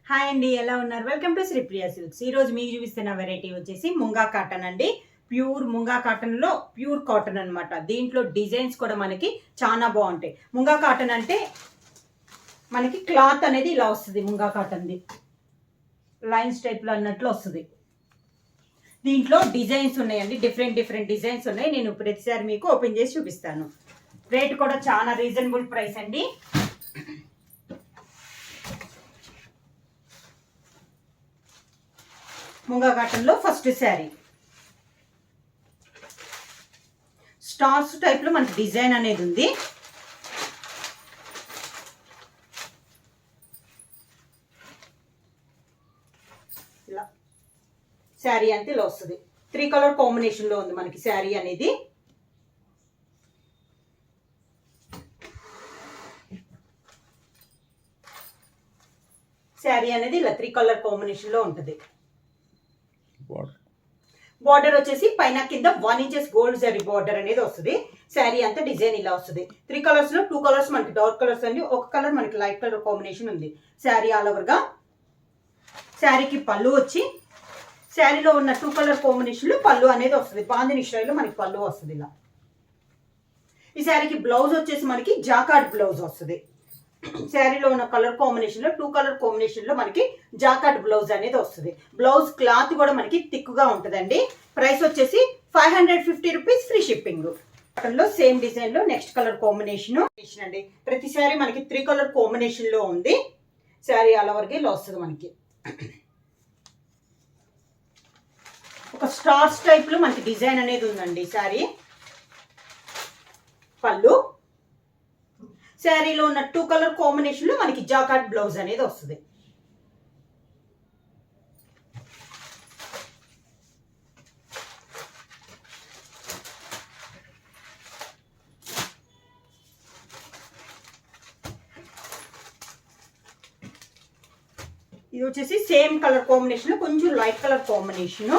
Hi అండి, ఎలా ఉన్నారు? Welcome to Sripriya silks. ఈరోజు మీకు చూపిస్తున్న వెరైటీ వచ్చేసి ముంగా కాటన్ అండి. ప్యూర్ ముంగా కాటన్లో ప్యూర్ కాటన్ అనమాట. దీంట్లో డిజైన్స్ కూడా మనకి చాలా బాగుంటాయి. ముంగా కాటన్ అంటే మనకి క్లాత్ అనేది ఇలా వస్తుంది. ముంగా కాటన్ది లైన్స్ టైప్లో అన్నట్లు వస్తుంది. దీంట్లో డిజైన్స్ ఉన్నాయండి, డిఫరెంట్ డిజైన్స్ ఉన్నాయి. నేను ప్రతిసారి మీకు ఓపెన్ చేసి చూపిస్తాను. రేట్ కూడా చాలా రీజనబుల్ ప్రైస్ అండి. ముంగా కాటన్లో ఫస్ట్ శారీ స్టార్స్ టైప్లో మనకి డిజైన్ అనేది ఉంది. ఇలా శారీ అంతే ఇలా వస్తుంది. 3 కలర్ కాంబినేషన్లో ఉంది మనకి శారీ అనేది. శారీ అనేది ఇలా 3 కలర్ కాంబినేషన్లో ఉంటుంది. బార్డర్ వచ్చేసి పైన కింద 1 ఇంచెస్ గోల్డ్ జరీ బార్డర్ అనేది వస్తుంది. శారీ అంతా డిజైన్ ఇలా వస్తుంది. 3 కలర్స్ లో 2 కలర్స్ మనకి డార్క్ కలర్స్ అండి, ఒక కలర్ మనకి లైట్ కలర్ కాంబినేషన్ ఉంది. శారీ ఆల్ ఓవర్ గా. శారీకి పళ్ళు వచ్చి శారీలో ఉన్న 2 కలర్ కాంబినేషన్ లో పళ్ళు అనేది వస్తుంది. బాందిని స్టైల్లో మనకి పళ్ళు వస్తుంది ఇలా. ఈ శారీకి బ్లౌజ్ వచ్చేసి మనకి జాకార్డ్ బ్లౌజ్ వస్తుంది. శారీలో ఉన్న కలర్ కాంబినేషన్ లో 2 కలర్ కాంబినేషన్ లో మనకి జాకార్డ్ బ్లౌజ్ అనేది వస్తుంది. బ్లౌజ్ క్లాత్ కూడా మనకి థిక్ గా ఉంటుందండి. ప్రైస్ వచ్చేసి 550 రూపీస్, ఫ్రీ షిప్పింగ్. లో సేమ్ డిజైన్ లో నెక్స్ట్ కలర్ కాంబినేషన్ అండి. ప్రతి శారీ మనకి 3 కలర్ కాంబినేషన్ లో ఉంది. శారీ ఆల్ ఓవర్ గా ఇలా వస్తుంది మనకి. ఒక స్టార్స్ టైప్ లో మనకి డిజైన్ అనేది ఉందండి. శారీ పళ్ళు, శారీలో ఉన్న 2 కలర్ కాంబినేషన్ లో మనకి జాకార్డ్ బ్లౌజ్ అనేది వస్తుంది. ఇది వచ్చేసి సేమ్ కలర్ కాంబినేషన్ లో కొంచెం లైట్ కలర్ కాంబినేషన్.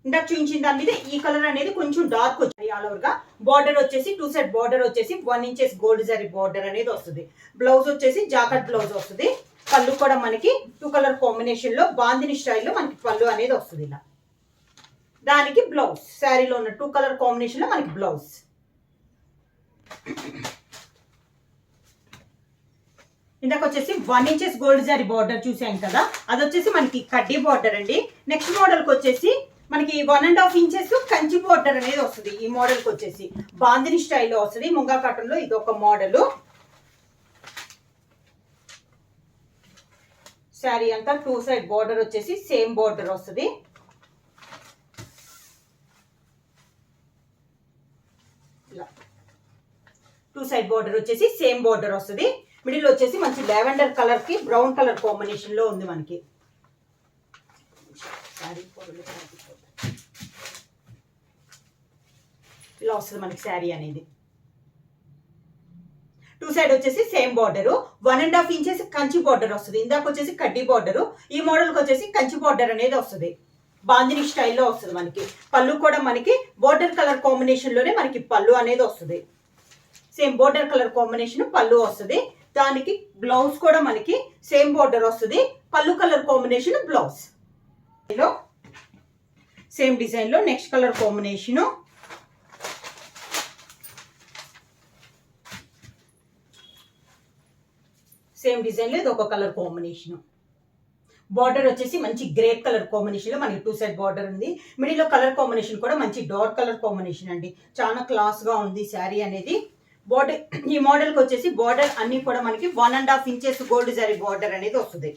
ఇందాక చూపించిన దాని మీద ఈ కలర్ అనేది కొంచెం డార్క్ వచ్చింది. ఆల్ ఓవర్ గా బార్డర్ వచ్చేసి 2 సైడ్ బార్డర్ వచ్చేసి 1 ఇంచెస్ గోల్డ్ జరీ బార్డర్ అనేది వస్తుంది. బ్లౌజ్ వచ్చేసి జాకెట్ బ్లౌజ్ వస్తుంది. పళ్ళు కూడా మనకి 2 కలర్ కాంబినేషన్ లో బాందిని స్టైల్లో మనకి పళ్ళు అనేది వస్తుంది ఇలా. దానికి బ్లౌజ్ శారీలో ఉన్న 2 కలర్ కాంబినేషన్ లో మనకి బ్లౌజ్. ఇందాక వచ్చేసి 1 ఇంచెస్ గోల్డ్ జరీ బార్డర్ చూసాం కదా, అది వచ్చేసి మనకి కడ్డీ బార్డర్ అండి. నెక్స్ట్ మోడల్ కి వచ్చేసి మనకి 1.5 ఇంచెస్ కంచి బార్డర్ అనేది వస్తుంది. ఈ మోడల్ కి వచ్చేసి బాందిని స్టైల్లో వస్తుంది. ముంగా కాటన్ లో ఇది ఒక మోడల్. శారీ అంతా 2 సైడ్ బార్డర్ వచ్చేసి సేమ్ బార్డర్ వస్తుంది. ఇలా 2 సైడ్ బార్డర్ వచ్చేసి సేమ్ బార్డర్ వస్తుంది. మిడిల్ వచ్చేసి మంచి లావెండర్ కలర్ కి బ్రౌన్ కలర్ కాంబినేషన్ లో ఉంది మనకి. ఇలా వస్తుంది మనకి శారీ అనేది. 2 సైడ్ వచ్చేసి same border. 1.5 inches Kanchi border వస్తుంది. ఇందాక వచ్చేసి కడ్డీ బార్డర్, ఈ మోడల్ కి వచ్చేసి కంచి బార్డర్ అనేది వస్తుంది. బాందిని స్టైల్లో వస్తుంది మనకి. పళ్ళు కూడా మనకి బార్డర్ కలర్ కాంబినేషన్ లోనే మనకి పళ్ళు అనేది వస్తుంది. సేమ్ బార్డర్ కలర్ కాంబినేషన్ పళ్ళు వస్తుంది. దానికి బ్లౌజ్ కూడా మనకి సేమ్ బార్డర్ వస్తుంది. Pallu colour combination blouse. Same design లో next colour combination. Same design లో ఇది ఒక కలర్ కాంబినేషన్. బార్డర్ వచ్చేసి మంచి గ్రేప్ కలర్ కాంబినేషన్ లో మనకి 2 సైడ్ బార్డర్ ఉంది. మిడిల్ లో కలర్ కాంబినేషన్ కూడా మంచి డార్క్ కలర్ కాంబినేషన్ అండి. చాలా క్లాస్ గా ఉంది శారీ అనేది. బార్డర్ ఈ మోడల్ కి వచ్చేసి బార్డర్ అన్ని కూడా మనకి 1.5 ఇంచెస్ గోల్డ్ జరీ బార్డర్ అనేది వస్తుంది.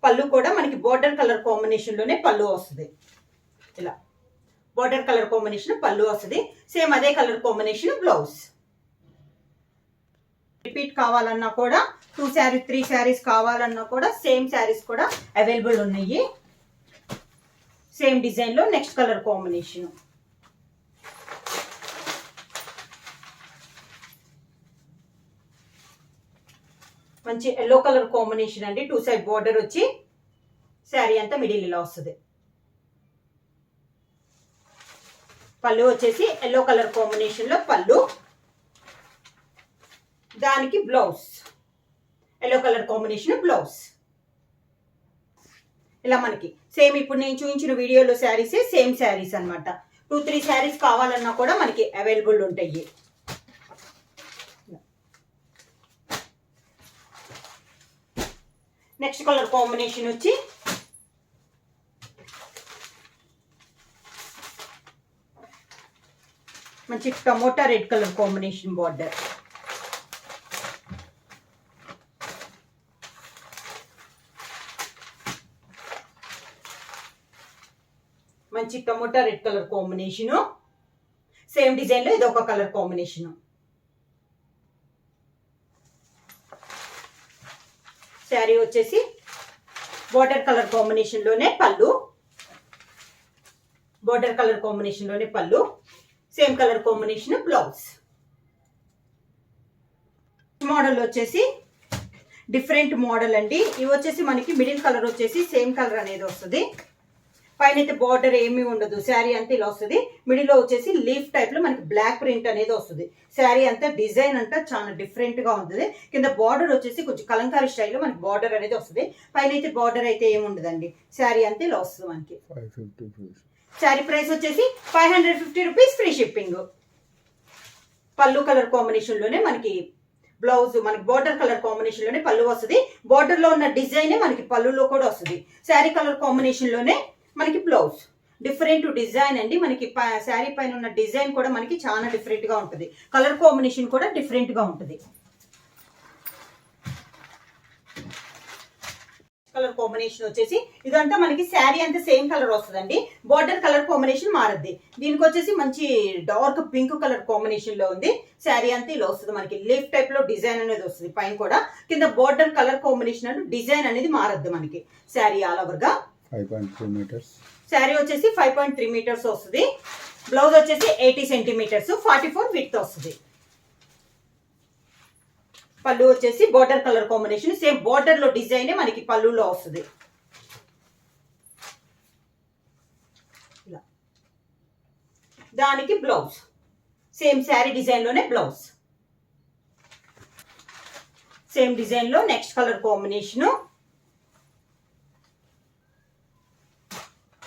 పళ్ళు కూడా మనకి బార్డర్ కలర్ కాంబినేషన్ లోనే పళ్ళు వస్తుంది. ఇలా బార్డర్ కలర్ కాంబినేషన్ పళ్ళు వస్తుంది. సేమ్ అదే కలర్ కాంబినేషన్ బ్లౌజ్. రిపీట్ కావాలన్నా కూడా 2 శారీ 3 శారీస్ కావాలన్నా కూడా సేమ్ శారీస్ కూడా అవైలబుల్ ఉన్నాయి. సేమ్ డిజైన్ లో నెక్స్ట్ కలర్ కాంబినేషన్. మంచి ఎల్లో కలర్ కాంబినేషన్ అండి. 2 సైడ్ బార్డర్ వచ్చి శారీ అంతా మిడిల్ ఇలా వస్తుంది. పళ్ళు వచ్చేసి ఎల్లో కలర్ కాంబినేషన్ లో పళ్ళు, దానికి blouse. Yellow colour combination blouse. ఇలా మనకి సేమ్ ఇప్పుడు నేను చూపించిన వీడియోలో శారీసే సేమ్ శారీస్ అనమాట. 2-3 శారీస్ కావాలన్నా కూడా మనకి అవైలబుల్ ఉంటాయి. నెక్స్ట్ కలర్ కాంబినేషన్ వచ్చి మంచి tomato red colour combination border. మంచి tomato red colour combination. Same design లో ఇది ఒక కలర్ కాంబినేషన్. శారీ వచ్చేసి బార్డర్ కలర్ కాంబినేషన్ లోనే పళ్ళు. బార్డర్ కలర్ కాంబినేషన్ లోనే పళ్ళు. Same colour combination blouse. Model వచ్చేసి డిఫరెంట్ మోడల్ అండి. ఇవి వచ్చేసి మనకి మిడిల్ కలర్ వచ్చేసి సేమ్ కలర్ అనేది వస్తుంది. పైన అయితే బార్డర్ ఏమీ ఉండదు. శారీ అంతా ఇలా వస్తుంది. మిడిల్ లో వచ్చేసి లీఫ్ టైప్ లో మనకి బ్లాక్ ప్రింట్ అనేది వస్తుంది. శారీ అంతా డిజైన్ అంతా చాలా డిఫరెంట్ గా ఉంటుంది. కింద బార్డర్ వచ్చేసి కొంచెం కలంకారీ స్టైల్లో మనకి బార్డర్ అనేది వస్తుంది. పైన అయితే బార్డర్ అయితే ఏమి ఉండదండి. శారీ అంతా ఇలా వస్తుంది మనకి. శారీ ప్రైస్ వచ్చేసి 550 రూపీస్ ఫ్రీ షిప్పింగ్. పళ్ళు కలర్ కాంబినేషన్ లోనే మనకి బ్లౌజ్, మనకి బార్డర్ కలర్ కాంబినేషన్ లోనే పళ్ళు వస్తుంది. బార్డర్ లో ఉన్న డిజైన్ మనకి పళ్ళులో కూడా వస్తుంది. శారీ కలర్ కాంబినేషన్ లోనే మనకి బ్లౌజ్. డిఫరెంట్ డిజైన్ అండి. మనకి శారీ పైన ఉన్న డిజైన్ కూడా మనకి చాలా డిఫరెంట్ గా ఉంటుంది. కలర్ కాంబినేషన్ కూడా డిఫరెంట్ గా ఉంటుంది. కలర్ కాంబినేషన్ వచ్చేసి ఇదంతా మనకి శారీ అంతా సేమ్ కలర్ వస్తుందండి. బార్డర్ కలర్ కాంబినేషన్ మారద్ది. దీనికి వచ్చేసి మంచి డార్క్ పింక్ కలర్ కాంబినేషన్ లో ఉంది. శారీ అంతా ఇలా వస్తుంది. మనకి లీఫ్ టైప్ లో డిజైన్ అనేది వస్తుంది. పైన కూడా కింద బార్డర్ కలర్ కాంబినేషన్ అంటే డిజైన్ అనేది మారద్దు మనకి. శారీ ఆల్ ఓవర్ గా 5.3 meters. శారీ వచ్చేసి 5.3 మీటర్స్ వస్తుంది. బ్లౌజ్ వచ్చేసి 80 సెంటీమీటర్స్ 44 విడ్త్ వస్తుంది. పళ్ళు వచ్చేసి border colour combination same border లో డిజైన్ మనకి పళ్ళులో వస్తుంది. దానికి బ్లౌజ్ సేమ్ శారీ డిజైన్ లోనే బ్లౌజ్. సేమ్ డిజైన్ లో నెక్స్ట్ కలర్ కాంబినేషన్.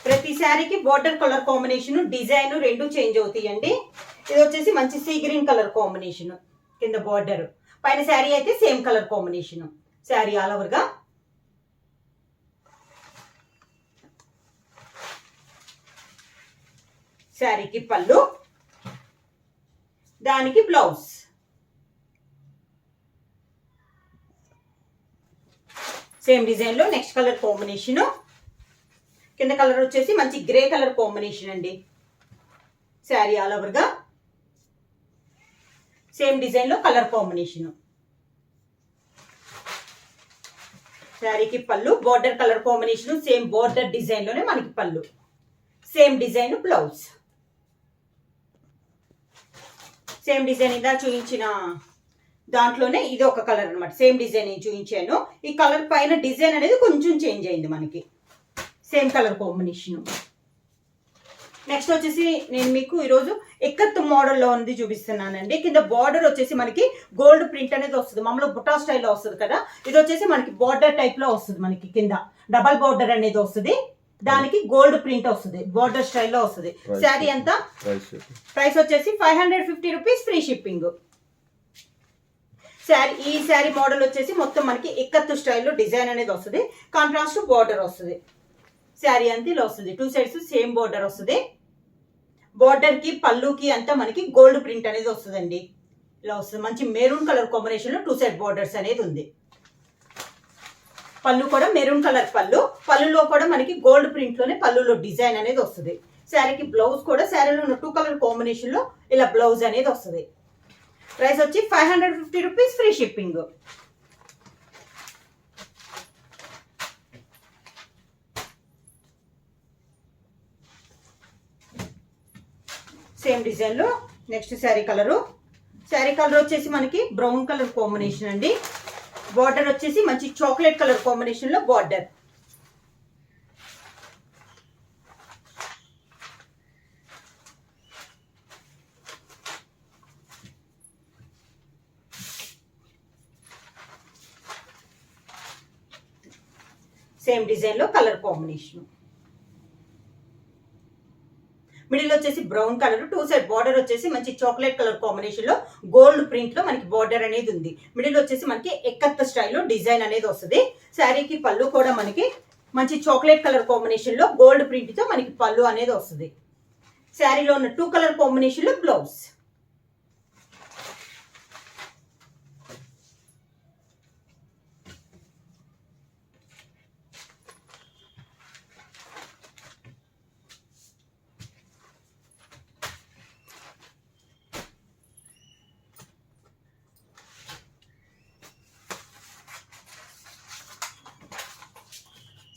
ప్రతి శారీకి బార్డర్ కలర్ కాంబినేషన్ డిజైన్ రెండు చేంజ్ అవుతాయండి. ఇది వచ్చేసి మంచి సీ గ్రీన్ కలర్ కాంబినేషన్ కింద బార్డర్. పైన శారీ అయితే same colour combination. Sari all over గా శారీకి పళ్ళు, దానికి బ్లౌజ్. సేమ్ డిజైన్ లో నెక్స్ట్ కలర్ కాంబినేషన్. కింద కలర్ వచ్చేసి మంచి గ్రే కలర్ కాంబినేషన్ అండి. శారీ ఆల్ ఓవర్ గా సేమ్ డిజైన్ లో కలర్ కాంబినేషన్. శారీకి పళ్ళు, border colour combination same border design లోనే మనకి పళ్ళు. Same design blouse. Same design ఇలా చూపించిన దాంట్లోనే ఇది ఒక కలర్ అనమాట. సేమ్ డిజైన్ నేను చూపించాను. ఈ కలర్ పైన డిజైన్ అనేది కొంచెం చేంజ్ అయింది మనకి. Same colour combination. నెక్స్ట్ వచ్చేసి నేను మీకు ఈరోజు ఎక్కత్ మోడల్లో ఉంది చూపిస్తున్నానండి. కింద బార్డర్ వచ్చేసి మనకి గోల్డ్ ప్రింట్ అనేది వస్తుంది. మామూలుగా బుటా స్టైల్లో వస్తుంది కదా. ఇది వచ్చేసి మనకి బార్డర్ టైప్ లో వస్తుంది. మనకి కింద డబల్ బార్డర్ అనేది వస్తుంది. దానికి గోల్డ్ ప్రింట్ వస్తుంది. బార్డర్ స్టైల్లో వస్తుంది. శారీ అంతా ప్రైస్ వచ్చేసి 550 రూపీస్ ఫ్రీ షిప్పింగ్. ఈ శారీ మోడల్ వచ్చేసి మొత్తం మనకి ఎక్కత్ స్టైల్లో డిజైన్ అనేది వస్తుంది. కాంట్రాస్ట్ బార్డర్ వస్తుంది. శారీ అంతా ఇలా వస్తుంది. 2 సైడ్స్ సేమ్ బార్డర్ వస్తుంది. బార్డర్ కి పళ్ళుకి అంతా మనకి గోల్డ్ ప్రింట్ అనేది వస్తుందండి. ఇలా వస్తుంది. మంచి మెరూన్ కలర్ కాంబినేషన్ లో 2 సైడ్ బార్డర్స్ అనేది ఉంది. పళ్ళు కూడా మెరూన్ కలర్ పళ్ళు. పళ్ళులో కూడా మనకి గోల్డ్ ప్రింట్ లోనే పళ్ళులో డిజైన్ అనేది వస్తుంది. శారీకి బ్లౌజ్ కూడా శారీలో ఉన్న 2 కలర్ కాంబినేషన్ లో ఇలా బ్లౌజ్ అనేది వస్తుంది. ప్రైస్ వచ్చి 550 rupees free shipping. Same design లో నెక్స్ట్ శారీ కలర్ వచ్చేసి మనకి బ్రౌన్ కలర్ కాంబినేషన్ అండి. బార్డర్ వచ్చేసి మంచి చాక్లెట్ కలర్ కాంబినేషన్ లో బార్డర్. సేమ్ డిజైన్ లో కలర్ కాంబినేషన్. మిడిల్ వచ్చేసి brown colour, two side border వచ్చేసి మంచి చాక్లెట్ కలర్ కాంబినేషన్ లో గోల్డ్ ప్రింట్ లో మనకి బార్డర్ అనేది ఉంది. మిడిల్ వచ్చేసి మనకి ఎక్కత్త స్టైల్లో డిజైన్ అనేది వస్తుంది. శారీకి పళ్ళు కూడా మనకి మంచి చాక్లెట్ కలర్ కాంబినేషన్ లో గోల్డ్ ప్రింట్ తో మనకి పళ్ళు అనేది వస్తుంది. శారీలో ఉన్న 2 కలర్ కాంబినేషన్ లో బ్లౌజ్.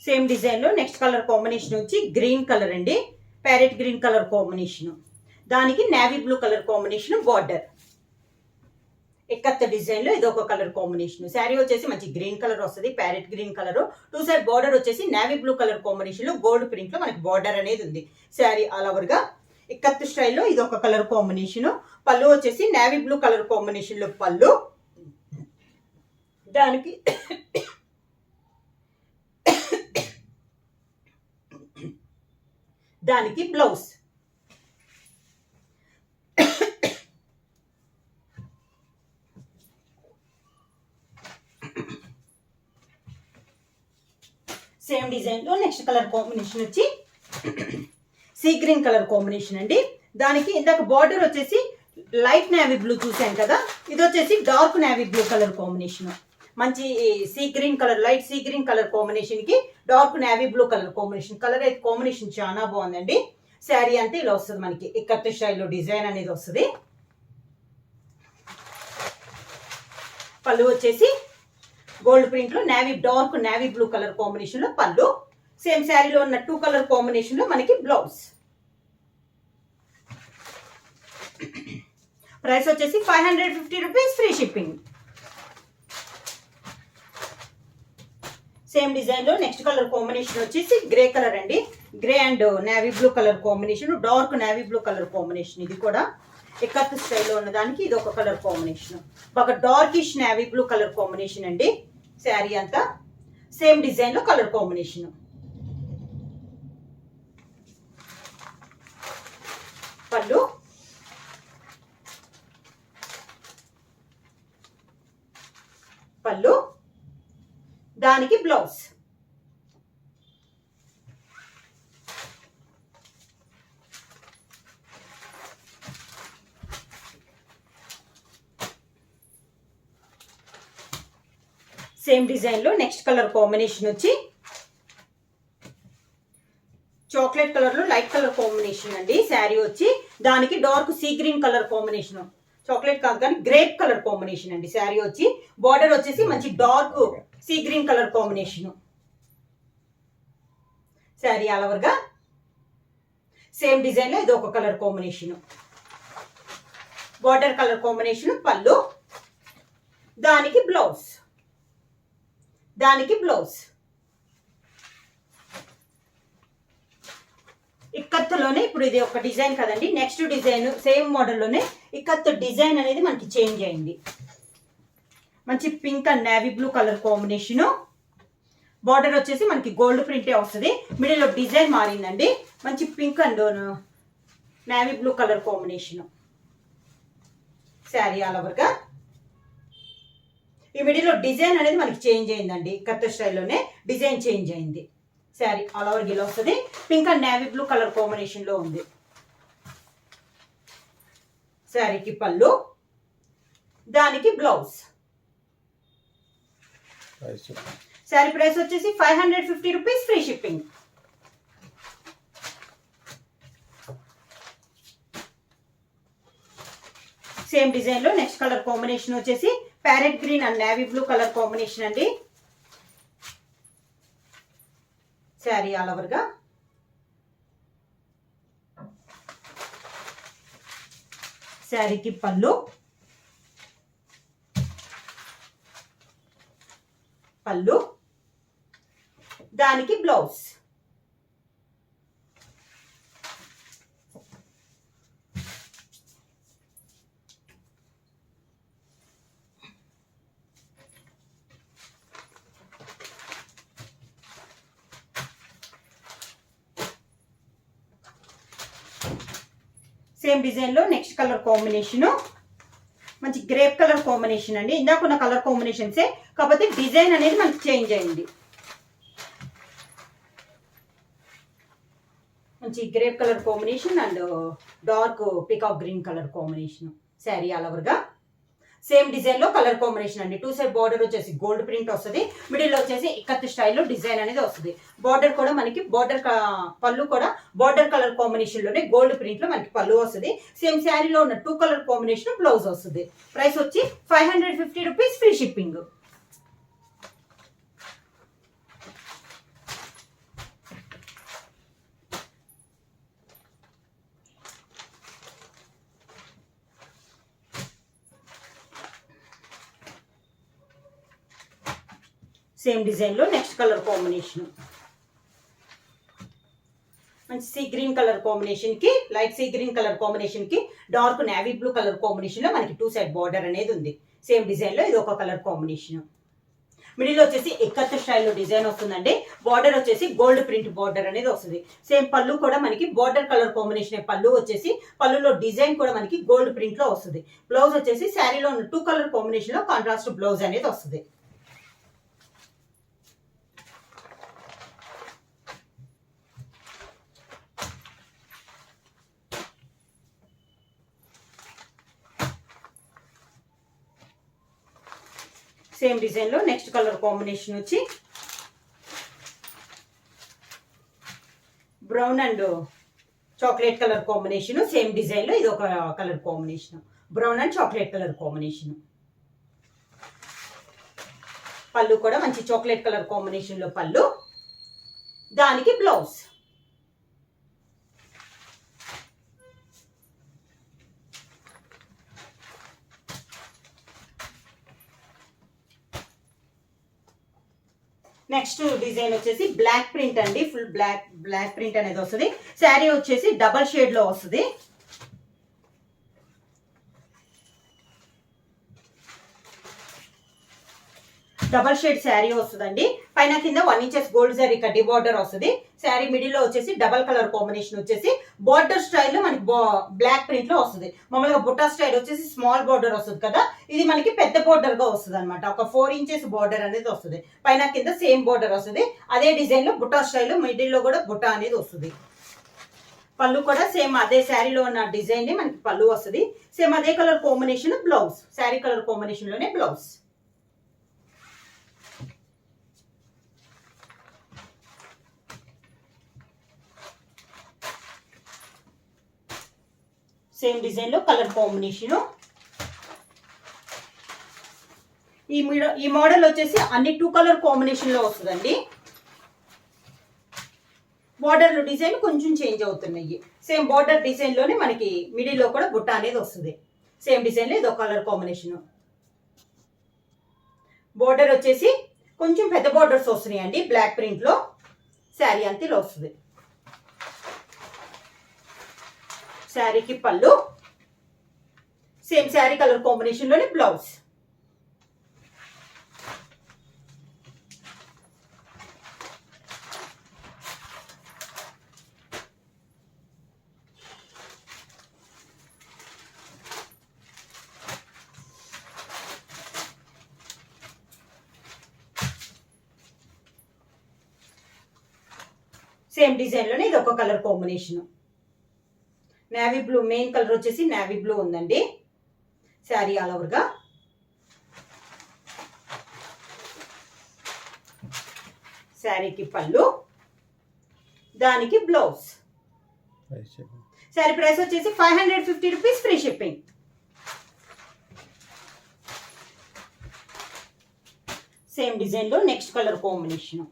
సేమ్ డిజైన్ లో నెక్స్ట్ కలర్ కాంబినేషన్ వచ్చి గ్రీన్ కలర్ అండి, ప్యారెట్ గ్రీన్ కలర్ కాంబినేషన్, దానికి navy blue colour combination border. Ikat design లో ఇది ఒక కలర్ కాంబినేషన్. శారీ వచ్చేసి మంచి గ్రీన్ కలర్ వస్తుంది, parrot green colour, two side border వచ్చేసి నేవీ బ్లూ కలర్ కాంబినేషన్ లో గోల్డ్ ప్రింట్ లో మనకి బార్డర్ అనేది ఉంది. శారీ ఆల్ ఓవర్ గా ఇక్కత్ స్టైల్లో ఇది ఒక కలర్ కాంబినేషన్. పళ్ళు వచ్చేసి నేవీ బ్లూ కలర్ కాంబినేషన్ లో పళ్ళు, దానికి దానికి బ్లౌజ్. సేమ్ డిజైన్ లో నెక్స్ట్ కలర్ కాంబినేషన్ వచ్చి సీ గ్రీన్ కలర్ కాంబినేషన్ అండి. దానికి ఇందాక బార్డర్ వచ్చేసి లైట్ నేవీ బ్లూ చూసాం కదా, ఇది వచ్చేసి dark navy blue colour combination. మంచి sea green colour, light sea green colour combination కి dark navy blue colour combination. Colour అయితే కాంబినేషన్ చాలా బాగుందండి. శారీ అంతా ఇలా వస్తుంది మనకి ఇక్కత్ స్టైల్లో డిజైన్ అనేది వస్తుంది. పళ్ళు వచ్చేసి గోల్డ్ ప్రింట్ లో navy dark navy blue colour combination లో పళ్ళు. సేమ్ శారీలో ఉన్న 2 కలర్ కాంబినేషన్ లో మనకి బ్లౌజ్. ప్రైస్ వచ్చేసి 550 rupees, free shipping. Same design లో నెక్స్ట్ కలర్ కాంబినేషన్ వచ్చేసి గ్రే కలర్ అండి, grey and navy blue colour combination, dark navy blue colour combination. ఇది కూడా ఎక్కత్ స్టైల్లో ఉన్న దానికి ఇది ఒక కలర్ కాంబినేషన్, బాగా darkish navy blue colour combination అండి. శారీ అంతా సేమ్ డిజైన్ లో కలర్ కాంబినేషన్. పళ్ళు, పళ్ళు, దానికి బ్లౌజ్. సేమ్ డిజైన్ లో నెక్స్ట్ కలర్ కాంబినేషన్ వచ్చి చాక్లెట్ కలర్ లో లైట్ కలర్ కాంబినేషన్ అండి. శారీ వచ్చి దానికి dark sea green colour combination, chocolate కాదు కానీ గ్రేప్ కలర్ కాంబినేషన్ అండి. శారీ వచ్చి బార్డర్ వచ్చేసి మంచి dark sea green colour combination. Sari all over గా సేమ్ డిజైన్ లో ఇది ఒక colour combination, border colour combination. పళ్ళు, దానికి బ్లౌజ్, దానికి బ్లౌజ్. ఇక్కత్తులోనే ఇప్పుడు ఇది ఒక డిజైన్ కదండి, నెక్స్ట్ డిజైన్ సేమ్ మోడల్లోనే ఇక్కత్తు డిజైన్ అనేది మనకి చేంజ్ అయింది. మంచి pink and navy blue colour combination, border వచ్చేసి మనకి గోల్డ్ ప్రింటే వస్తుంది. మిడిల్ లో డిజైన్ మారిందండి, మంచి pink and navy blue colour combination. Sari all over గా ఈ మిడిల్ లో డిజైన్ అనేది మనకి చేంజ్ అయిందండి, కత్త స్టైల్లోనే డిజైన్ చేంజ్ అయింది. శారీ ఆల్ ఓవర్ గిల్ వస్తుంది, pink and navy blue colour combination లో ఉంది. శారీకి పళ్ళు, దానికి బ్లౌజ్. శారీ ప్రైస్ వచ్చేసి 550 rupees, free shipping. Same design లో నెక్స్ట్ కలర్ కాంబినేషన్ వచ్చేసి parrot green and navy blue colour combination అండి. శారీ ఆల్ ఓవర్ గా శారీకి పళ్ళు, పళ్ళు, దానికి బ్లౌజ్. సేమ్ డిజైన్ లో నెక్స్ట్ కలర్ కాంబినేషన్ మంచి గ్రేప్ కలర్ కాంబినేషన్ అండి. ఇందాక ఉన్న కలర్ కాంబినేషన్సే, కాకపోతే డిజైన్ అనేది మనకి చేంజ్ అయింది. మంచి grape colour combination and dark peacock green colour combination. Sari all ఓవర్గా సేమ్ డిజైన్ లో కలర్ కాంబినేషన్ అండి. 2 సైడ్ బార్డర్ వచ్చేసి గోల్డ్ ప్రింట్ వస్తుంది. మిడిల్ వచ్చేసి ఇక్కత్ స్టైల్లో డిజైన్ అనేది వస్తుంది. బార్డర్ కూడా మనకి పళ్ళు కూడా బార్డర్ కలర్ కాంబినేషన్ లోనే గోల్డ్ ప్రింట్ లో మనకి పళ్ళు వస్తుంది. సేమ్ శారీలో ఉన్న 2 కలర్ కాంబినేషన్ బ్లౌజ్ వస్తుంది. ప్రైస్ వచ్చి 550 rupees, free shipping. Same design లో నెక్స్ట్ కలర్ కాంబినేషన్ మంచి సీ గ్రీన్ కలర్ కాంబినేషన్ కి, light sea green colour combination కి dark navy blue colour combination లో మనకి 2 సైడ్ బార్డర్ అనేది ఉంది. సేమ్ డిజైన్ లో ఇది ఒక కలర్ కాంబినేషన్. మిడిల్ వచ్చేసి ఇక్కత్ స్టైల్లో డిజైన్ వస్తుందండి. బార్డర్ వచ్చేసి గోల్డ్ ప్రింట్ బార్డర్ అనేది వస్తుంది. సేమ్ పళ్ళు కూడా మనకి బార్డర్ కలర్ కాంబినేషన్ పళ్ళు వచ్చేసి పళ్ళులో డిజైన్ కూడా మనకి గోల్డ్ ప్రింట్ లో వస్తుంది. బ్లౌజ్ వచ్చేసి శారీలో ఉన్న 2 కలర్ కాంబినేషన్ లో కాంట్రాస్ట్ బ్లౌజ్ అనేది వస్తుంది. సేమ్ డిజైన్ లో నెక్స్ట్ కలర్ కాంబినేషన్ వచ్చి brown and chocolate colour combination. Same design లో ఇది ఒక colour combination, brown and chocolate colour combination. పళ్ళు కూడా మంచి చాక్లెట్ కలర్ కాంబినేషన్ లో పళ్ళు, దానికి బ్లౌజ్. నెక్స్ట్ డిజైన్ వచ్చేసి బ్లాక్ ప్రింట్ అండి. ఫుల్ బ్లాక్ ప్రింట్ అనేది వస్తుంది. శారీ వచ్చేసి డబల్ షేడ్ లో వస్తుంది. డబల్ షేడ్ శారీ వస్తుందండి. పైన కింద 1 ఇంచెస్ గోల్డ్ జరీ కడ్డీ బార్డర్ వస్తుంది. శారీ మిడిల్ లో వచ్చేసి డబల్ కలర్ కాంబినేషన్ వచ్చేసి బార్డర్ స్టైల్ లో మనకి బ్లాక్ ప్రింట్ లో వస్తుంది. మామూలుగా బుట్టా స్టైల్ వచ్చేసి స్మాల్ బార్డర్ వస్తుంది కదా, ఇది మనకి పెద్ద బార్డర్ గా వస్తుంది అనమాట. ఒక 4 ఇంచెస్ బార్డర్ అనేది వస్తుంది. పైన కింద సేమ్ బార్డర్ వస్తుంది. అదే డిజైన్ లో బుట్టా స్టైల్ మిడిల్ లో కూడా బుట్టా అనేది వస్తుంది. పళ్ళు కూడా సేమ్ అదే శారీలో ఉన్న డిజైన్ మనకి పళ్ళు వస్తుంది. సేమ్ అదే colour combination blouse, sari colour combination లోనే బ్లౌజ్. సేమ్ డిజైన్ లో కలర్ కాంబినేషన్. ఈ మోడల్ వచ్చేసి అన్ని 2 కలర్ కాంబినేషన్ లో వస్తుందండి. బార్డర్ డిజైన్ కొంచెం చేంజ్ అవుతున్నాయి. సేమ్ బార్డర్ డిజైన్ లోనే మనకి మిడిల్ లో కూడా బుట్ట అనేది వస్తుంది. సేమ్ డిజైన్ లో ఇది ఒక కలర్ కాంబినేషన్. బార్డర్ వచ్చేసి కొంచెం పెద్ద బార్డర్స్ వస్తున్నాయి అండి బ్లాక్ ప్రింట్ లో. శారీ అంతా ఇలా వస్తుంది. శారీకి pallu, same sari colour combination లోనే బ్లౌజ్. సేమ్ డిజైన్ లోనే ఇది ఒక colour combination. Navy blue, main colour వచ్చేసి నేవీ బ్లూ ఉందండి. శారీ ఆల్ ఓవర్ గా. శారీకి పళ్ళు, దానికి బ్లౌజ్. శారీ ప్రైస్ వచ్చేసి 550 rupees, free shipping. Same design లో next colour combination.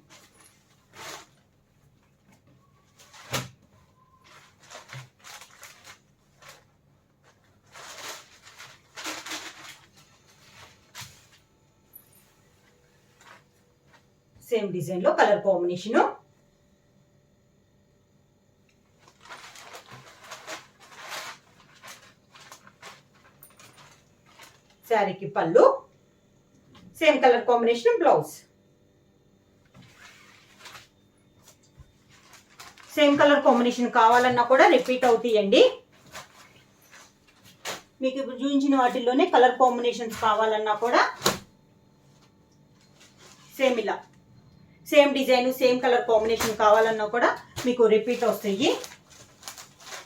Same design లో కలర్ కాంబినేషన్. శారీకి pallu, same colour combination blouse. Same colour combination కావాలన్నా కూడా రిపీట్ అవుతాయండి. మీకు ఇప్పుడు చూపించిన వాటిల్లోనే కలర్ కాంబినేషన్స్ కావాలన్నా కూడా సేమ్ ఇలా same design same colour combination కావాలన్నా కూడా మీకు రిపీట్ వస్తాయి.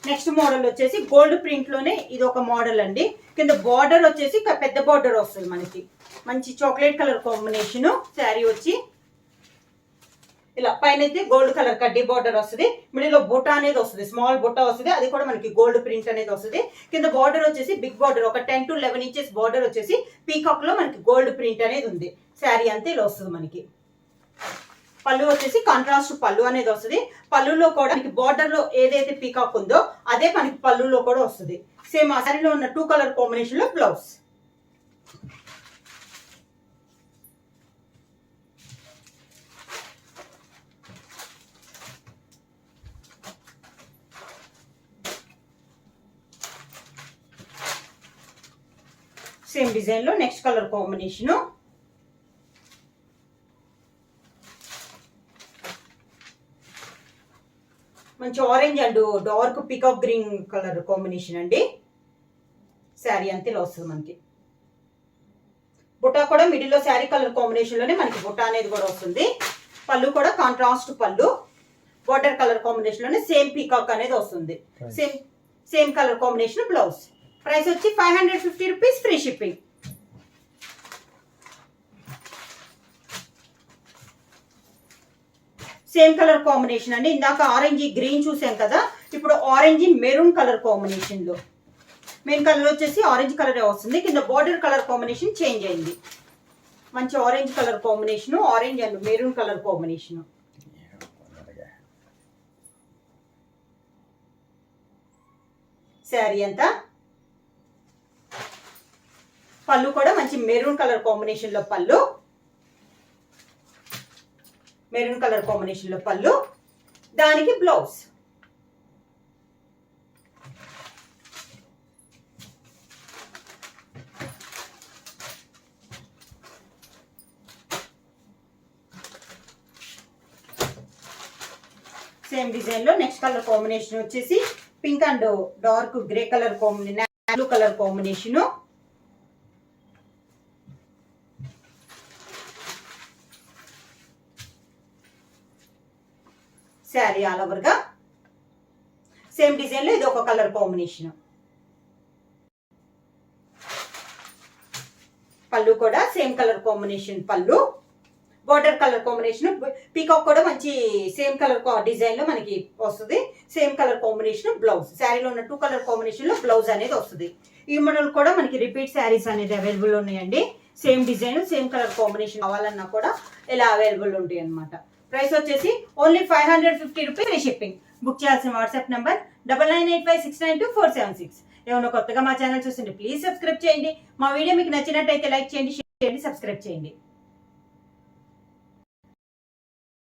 నెక్స్ట్ మోడల్ వచ్చేసి గోల్డ్ ప్రింట్లోనే ఇది ఒక మోడల్ అండి. కింద బార్డర్ వచ్చేసి పెద్ద బార్డర్ వస్తుంది మనకి. మంచి చాక్లెట్ కలర్ కాంబినేషను. శారీ వచ్చి ఇలా పైన అయితే గోల్డ్ కలర్ కడ్డీ బార్డర్ వస్తుంది. మిడిల్లో బుట్ట అనేది వస్తుంది, స్మాల్ బుట్ట వస్తుంది. అది కూడా మనకి గోల్డ్ ప్రింట్ అనేది వస్తుంది. కింద బార్డర్ వచ్చేసి బిగ్ బార్డర్, ఒక 10 to 11 ఇంచెస్ బార్డర్ వచ్చేసి పీకాక్ లో మనకి గోల్డ్ ప్రింట్ అనేది ఉంది. శారీ అంతా ఇలా వస్తుంది మనకి. పళ్ళు వచ్చేసి కాంట్రాస్ట్ పళ్ళు అనేది వస్తుంది. పళ్ళులో కూడా మనకి బార్డర్ లో ఏదైతే పీకాక్ ఉందో అదే మనకి పళ్ళులో కూడా వస్తుంది. సేమ్ ఆ శారీలో ఉన్న 2 కలర్ కాంబినేషన్ లో బ్లౌజ్. సేమ్ డిజైన్ లో నెక్స్ట్ కలర్ కాంబినేషన్ మంచి orange and dark peacock green colour combination అండి. శారీ అంతే ఇలా వస్తుంది మనకి. బుట్ట కూడా మిడిల్ లో శారీ కలర్ కాంబినేషన్ లోనే మనకి బుట్ట అనేది కూడా వస్తుంది. పళ్ళు కూడా కాంట్రాస్ట్ పళ్ళు, బార్డర్ కలర్ కాంబినేషన్ లోనే సేమ్ పీకాక్ అనేది వస్తుంది. Same colour combination blouse. Price వచ్చి 550 rupees, free shipping. Same colour combination అండి. ఇందాక ఆరెంజ్ గ్రీన్ చూసాం కదా, ఇప్పుడు ఆరెంజ్ మెరూన్ కలర్ కాంబినేషన్ లో. మెయిన్ కలర్ వచ్చేసి ఆరెంజ్ కలర్ వస్తుంది. కింద బార్డర్ కలర్ కాంబినేషన్ చేంజ్ అయింది. మంచి orange colour combination, orange and maroon colour combination. Sari అంతా పళ్ళు కూడా మంచి మెరూన్ కలర్ కాంబినేషన్ లో పళ్ళు, మెరూన్ కలర్ కాంబినేషన్ లో పళ్ళు, దానికి బ్లౌజ్. సేమ్ డిజైన్ లో నెక్స్ట్ కలర్ కాంబినేషన్ వచ్చేసి pink and dark grey colour combination, blue colour combination. Sari all over గా సేమ్ డిజైన్ లో ఇది ఒక కలర్ కాంబినేషన్. పళ్ళు కూడా సేమ్ కలర్ కాంబినేషన్ పళ్ళు, బార్డర్ కలర్ కాంబినేషన్. పీకాక్ కూడా మంచి సేమ్ కలర్ డిజైన్ లో మనకి వస్తుంది. Same colour combination blouse. శారీలో ఉన్న 2 కలర్ కాంబినేషన్ లో బ్లౌజ్ అనేది వస్తుంది. ఈ మోడల్ కూడా మనకి రిపీట్ శారీస్ అనేది అవైలబుల్ ఉన్నాయండి. Same design same colour combination కావాలన్నా కూడా ఇలా అవైలబుల్ ఉంటాయి అన్నమాట. ప్రైస్ వచ్చేసి only 550 rupees, free shipping. Book చేయాల్సిన వాట్సాప్ నంబర్ 9985692476. ఏమైనా కొత్తగా మా ఛానల్ చూస్తుంటే ప్లీజ్ సబ్స్క్రైబ్ చేయండి. మా వీడియో మీకు నచ్చినట్టయితే లైక్ చేయండి, షేర్ చేయండి, సబ్స్క్రైబ్ చేయండి.